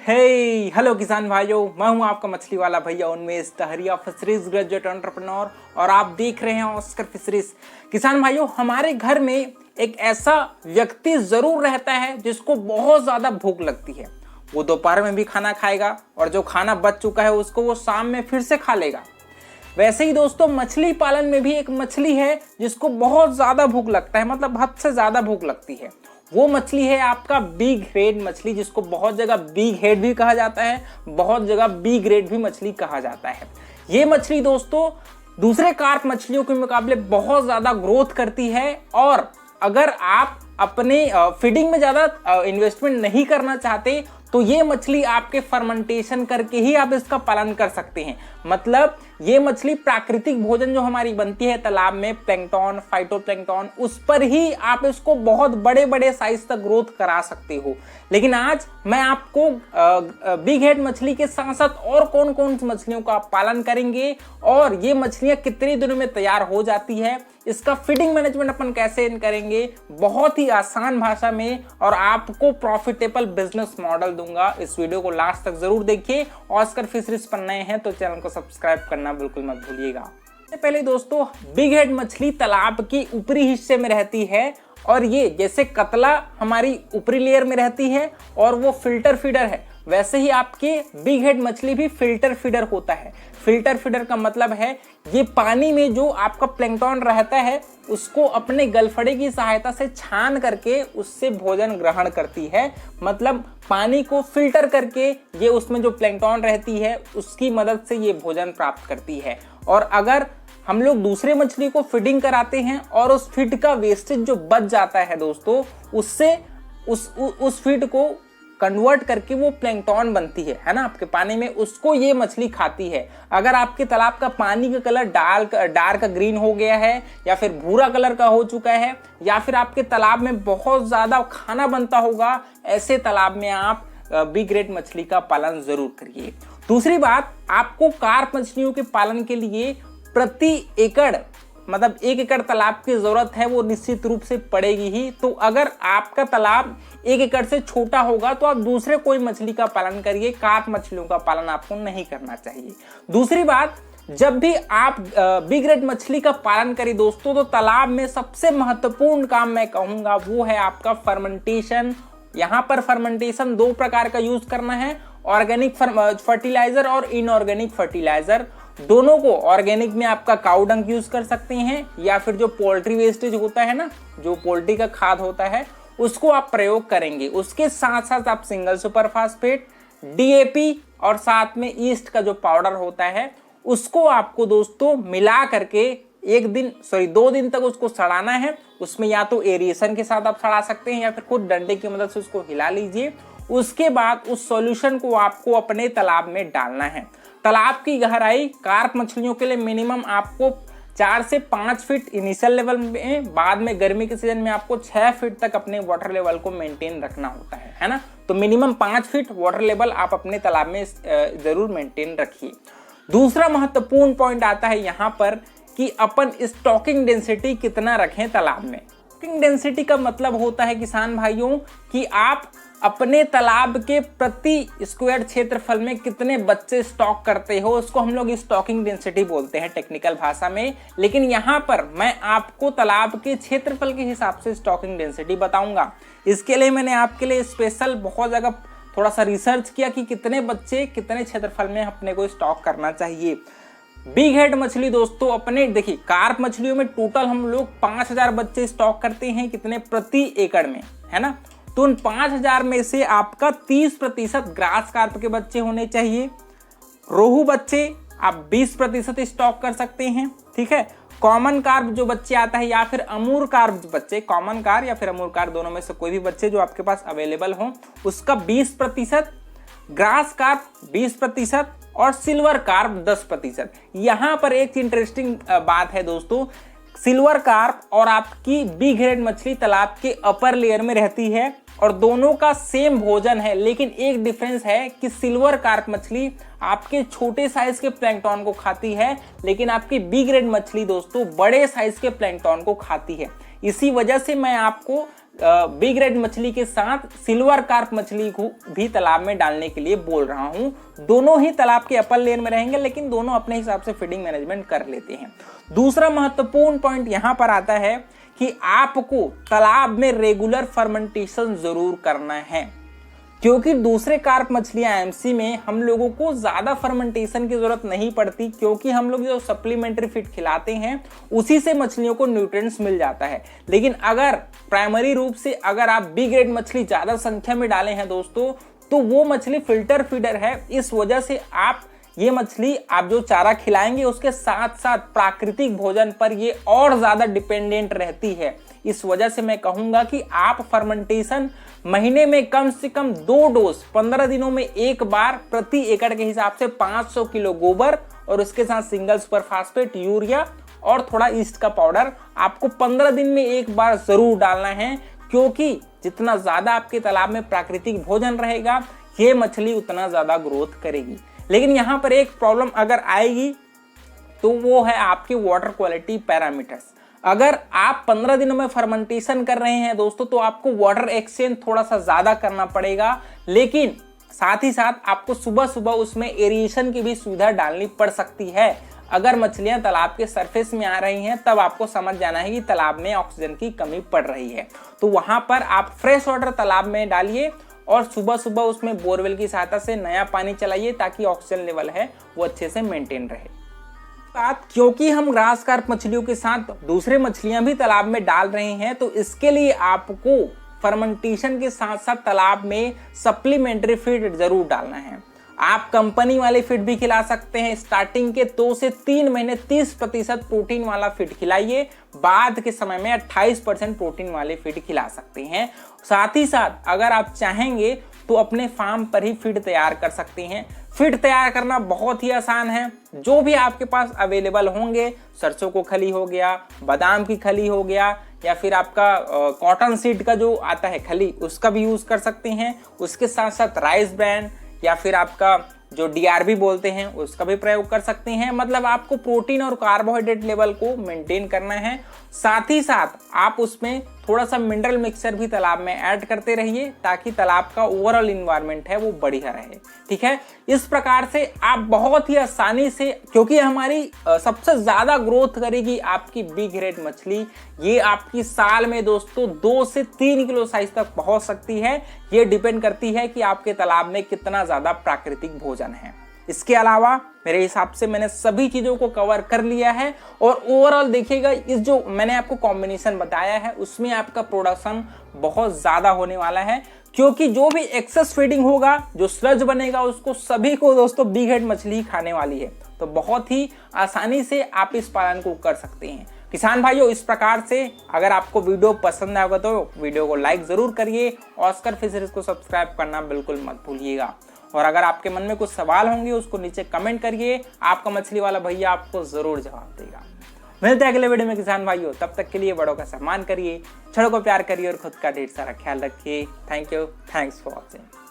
Hello किसान भाइयों, मैं हूं आपका मछली वाला भैया उन्मेष टहरिया, फिशरीज ग्रेजुएट एंटरप्रेन्योर, और आप देख रहे हैं ऑस्कर फिशरीज। किसान भाइयों, हमारे घर में एक ऐसा व्यक्ति जरूर रहता है जिसको बहुत ज्यादा भूख लगती है। वो दोपहर में भी खाना खाएगा और जो खाना बच चुका है उसको वो शाम में फिर से खा लेगा। वैसे ही दोस्तों, मछली पालन में भी एक मछली है जिसको बहुत ज्यादा भूख लगता है, मतलब हद से ज्यादा भूख लगती है। वो मछली है आपका बिग हेड मछली, जिसको बहुत जगह बिग हेड भी कहा जाता है, बहुत जगह बिग ग्रेड भी मछली कहा जाता है। ये मछली दोस्तों दूसरे कार्प मछलियों के मुकाबले बहुत ज्यादा ग्रोथ करती है, और अगर आप अपने फीडिंग में ज्यादा इन्वेस्टमेंट नहीं करना चाहते तो ये मछली आपके फर्मेंटेशन करके ही आप इसका पालन कर सकते हैं। मतलब ये मछली प्राकृतिक भोजन जो हमारी बनती है तालाब में, प्लैंक्टन, फाइटोप्लैंक्टन, उस पर ही आप इसको बहुत बड़े बड़े साइज तक ग्रोथ करा सकते हो। लेकिन आज मैं आपको बिग हेड मछली के साथ साथ और कौन कौन सी मछलियों का पालन करेंगे और ये मछलियां कितने दिनों में तैयार हो जाती है, इसका फीडिंग मैनेजमेंट अपन कैसे करेंगे, बहुत ही आसान भाषा में, और आपको प्रॉफिटेबल बिजनेस मॉडल दूंगा। इस वीडियो को लास्ट तक जरूर देखिए। ऑस्कर फिशरीज पर नए हैं तो चैनल को सब्सक्राइब करना बिल्कुल मत भूलिएगा। पहले दोस्तों, बिग हेड मछली तालाब के ऊपरी हिस्से में रहती है, और ये जैसे कतला हमारी ऊपरी लेयर में रहती है और वो फिल्टर फीडर है, वैसे ही आपके बिग हेड मछली भी फिल्टर फीडर होता है। फिल्टर फीडर का मतलब है ये पानी में जो आपका प्लैंक्टन रहता है उसको अपने गलफड़े की सहायता से छान करके उससे भोजन ग्रहण करती है। मतलब पानी को फिल्टर करके ये उसमें जो प्लैंक्टन रहती है उसकी मदद से ये भोजन प्राप्त करती है। और अगर हम लोग दूसरे मछली को फीडिंग कराते हैं और उस फीड का वेस्टेज जो बच जाता है दोस्तों, उससे उस फीड को कन्वर्ट करके वो प्लैंक्टन बनती है ना आपके पानी में, उसको ये मछली खाती है। अगर आपके तालाब का पानी का कलर डार्क ग्रीन हो गया है, या फिर भूरा कलर का हो चुका है, या फिर आपके तालाब में बहुत ज्यादा खाना बनता होगा, ऐसे तालाब में आप बिग ग्रेड मछली का पालन जरूर करिए। दूसरी बात, आपको कार्प मछलियों के पालन के लिए प्रति एकड़, मतलब 1 एकड़ तालाब की जरूरत है, वो निश्चित रूप से पड़ेगी ही। तो अगर आपका तालाब 1 एकड़ से छोटा होगा तो आप दूसरे कोई मछली का पालन करिए, कार्प मछलियों का पालन आपको नहीं करना चाहिए। दूसरी बात, जब भी आप बिग ग्रेड मछली का पालन करें दोस्तों, तो तालाब में सबसे महत्वपूर्ण काम मैं कहूंगा वो है आपका फर्मेंटेशन। यहाँ पर फर्मेंटेशन 2 प्रकार का यूज करना है, ऑर्गेनिक फर्टिलाइजर और इनऑर्गेनिक फर्टिलाइजर। दोनों को, ऑर्गेनिक में आपका काऊ डंग यूज कर सकते हैं, या फिर जो पोल्ट्री वेस्टेज होता है ना, जो पोल्ट्री का खाद होता है, उसको आप प्रयोग करेंगे। उसके साथ साथ आप सिंगल सुपर फास्फेट, डीएपी और साथ में ईस्ट का जो पाउडर होता है उसको आपको दोस्तों मिला करके 2 दिन तक उसको सड़ाना है। उसमें या तो एरिएशन के साथ आप सड़ा सकते हैं या फिर खुद डंडे की मदद से उसको हिला लीजिए। उसके बाद उस सॉल्यूशन को आपको अपने तालाब में डालना है। तालाब की गहराई कार्प मछलियों के लिए मिनिमम आपको 4 से 5 फीट इनिशियल लेवल में, बाद में गर्मी के सीजन में आपको 6 फीट तक अपने वाटर लेवल को मेंटेन रखना होता है ना। तो मिनिमम 5 फीट वाटर लेवल आप अपने तालाब में जरूर मेंटेन रखिए। दूसरा महत्वपूर्ण पॉइंट आता है यहाँ पर कि अपन स्टॉकिंग डेंसिटी कितना रखें तालाब में। स्टॉकिंग डेंसिटी का मतलब होता है किसान भाइयों कि आप अपने तालाब के प्रति स्क्वायर क्षेत्रफल में कितने बच्चे स्टॉक करते हो, उसको हम लोग स्टॉकिंग डेंसिटी बोलते हैं टेक्निकल भाषा में। लेकिन यहाँ पर मैं आपको तालाब के क्षेत्रफल के हिसाब से स्टॉकिंग डेंसिटी बताऊंगा। इसके लिए मैंने आपके लिए स्पेशल बहुत जगह थोड़ा सा रिसर्च किया कि कितने बच्चे कितने क्षेत्रफल में अपने को स्टॉक करना चाहिए। बिग हेड मछली दोस्तों, अपने देखिए कार्प मछलियों में टोटल हम लोग 5000 बच्चे स्टॉक करते हैं, कितने, प्रति एकड़ में, है ना। तो उन 5000 में से आपका 30% ग्रास कार्प के बच्चे होने चाहिए। रोहू बच्चे आप 20% स्टॉक कर सकते हैं, ठीक है। कॉमन कार्प जो बच्चे आता है, या फिर अमूर कार्प बच्चे, कॉमन कार्प या फिर अमूर कार्प, दोनों में से कोई भी बच्चे जो आपके पास अवेलेबल हो, उसका 20%, ग्रास कार्प 20% और सिल्वर कार्प 10%। यहाँ पर एक इंटरेस्टिंग बात है दोस्तों, सिल्वर कार्प और आपकी बिग हेड मछली तालाब के अपर लेयर में रहती है और दोनों का सेम भोजन है, लेकिन एक डिफरेंस है कि सिल्वर कार्प मछली आपके छोटे साइज के प्लैंक्टन को खाती है, लेकिन आपकी बिग रेड मछली दोस्तों बड़े साइज के प्लैंक्टन को खाती है। इसी वजह से मैं आपको बी ग्रेड मछली के साथ सिल्वर कार्प मछली को भी तालाब में डालने के लिए बोल रहा हूं। दोनों ही तालाब के अपर लेयर में रहेंगे, लेकिन दोनों अपने हिसाब से फीडिंग मैनेजमेंट कर लेते हैं। दूसरा महत्वपूर्ण पॉइंट यहां पर आता है कि आपको तालाब में रेगुलर फर्मेंटेशन जरूर करना है, क्योंकि दूसरे कार्प मछलियां एमसी में हम लोगों को ज्यादा फर्मेंटेशन की जरूरत नहीं पड़ती, क्योंकि हम लोग जो सप्लीमेंट्री फीड खिलाते हैं उसी से मछलियों को न्यूट्रिएंट्स मिल जाता है। लेकिन अगर प्राइमरी रूप से अगर आप बी ग्रेड मछली ज्यादा संख्या में डाले हैं दोस्तों, तो वो मछली फिल्टर फीडर है। इस वजह से आप ये मछली आप जो चारा खिलाएंगे उसके साथ साथ प्राकृतिक भोजन पर ये और ज्यादा डिपेंडेंट रहती है। इस वजह से मैं कहूंगा कि आप फर्मेंटेशन महीने में कम से कम 2 डोज 15 दिनों में एक बार प्रति एकड़ के हिसाब से 500 किलो गोबर और उसके साथ सिंगल सुपर फास्फेट, यूरिया और थोड़ा ईस्ट का पाउडर आपको 15 दिन में एक बार जरूर डालना है, क्योंकि जितना ज्यादा आपके तालाब में प्राकृतिक भोजन रहेगा ये मछली उतना ज्यादा ग्रोथ करेगी। लेकिन यहाँ पर एक प्रॉब्लम अगर आएगी तो वो है आपके वाटर क्वालिटी पैरामीटर्स। अगर आप 15 दिनों में फर्मेंटेशन कर रहे हैं दोस्तों, तो आपको वाटर एक्सचेंज थोड़ा सा ज्यादा करना पड़ेगा, लेकिन साथ ही साथ आपको सुबह सुबह उसमें एरिएशन की भी सुविधा डालनी पड़ सकती है। अगर मछलियां तालाब के सरफेस में आ रही हैं तब आपको समझ जाना है कि तालाब में ऑक्सीजन की कमी पड़ रही है, तो वहां पर आप फ्रेश वाटर तालाब में डालिए और सुबह सुबह उसमें बोरवेल की सहायता से नया पानी चलाइए, ताकि ऑक्सीजन लेवल है वो अच्छे से मेंटेन रहे। क्योंकि हम ग्रास कार्प मछलियों के साथ दूसरे मछलियां भी तालाब में डाल रहे हैं, तो इसके लिए आपको फर्मेंटेशन के साथ साथ तालाब में सप्लीमेंट्री फीड जरूर डालना है। आप कंपनी वाले फीड भी खिला सकते हैं। स्टार्टिंग के 2 से 3 महीने 30% प्रोटीन वाला फीड खिलाइए, बाद के समय में 28% प्रोटीन वाले फीड खिला सकते हैं। साथ ही साथ अगर आप चाहेंगे तो अपने फार्म पर ही फीड तैयार कर सकते हैं। फीड तैयार करना बहुत ही आसान है। जो भी आपके पास अवेलेबल होंगे, सरसों को खली हो गया, बादाम की खली हो गया, या फिर आपका कॉटन सीड का जो आता है खली, उसका भी यूज कर सकते हैं। उसके साथ साथ राइस ब्रान या फिर आपका जो डीआरबी बोलते हैं उसका भी प्रयोग कर सकते हैं। मतलब आपको प्रोटीन और कार्बोहाइड्रेट लेवल को मेंटेन करना है। साथ ही साथ आप उसमें थोड़ा सा मिनरल मिक्सचर भी तालाब में ऐड करते रहिए, ताकि तालाब का ओवरऑल इन्वायरमेंट है वो बढ़िया रहे। ठीक है, इस प्रकार से आप बहुत ही आसानी से, क्योंकि हमारी सबसे ज्यादा ग्रोथ करेगी आपकी बी ग्रेड मछली। ये आपकी साल में दोस्तों 2 से 3 किलो साइज तक पहुंच सकती है। ये डिपेंड करती है कि आपके तालाब में कितना ज्यादा प्राकृतिक भोजन है। इसके अलावा मेरे हिसाब से मैंने सभी चीजों को कवर कर लिया है, और ओवरऑल देखिएगा इस जो मैंने आपको कॉम्बिनेशन बताया है उसमें आपका प्रोडक्शन बहुत ज्यादा होने वाला है, क्योंकि जो भी एक्सेस फीडिंग होगा, जो स्लज बनेगा, उसको सभी को दोस्तों बी ग्रेड मछली खाने वाली है। तो बहुत ही आसानी से आप इस पालन को कर सकते हैं। किसान भाइयों, इस प्रकार से अगर आपको वीडियो पसंद आएगा तो वीडियो को लाइक जरूर करिए, ऑस्कर फिशरीज को सब्सक्राइब करना बिल्कुल मत भूलिएगा। और अगर आपके मन में कुछ सवाल होंगे उसको नीचे कमेंट करिए, आपका मछली वाला भैया आपको जरूर जवाब देगा। मिलते हैं अगले वीडियो में किसान भाइयों, तब तक के लिए बड़ों का सम्मान करिए, छोटों को प्यार करिए और खुद का ढेर सारा ख्याल रखिए। Thank you, thanks for watching.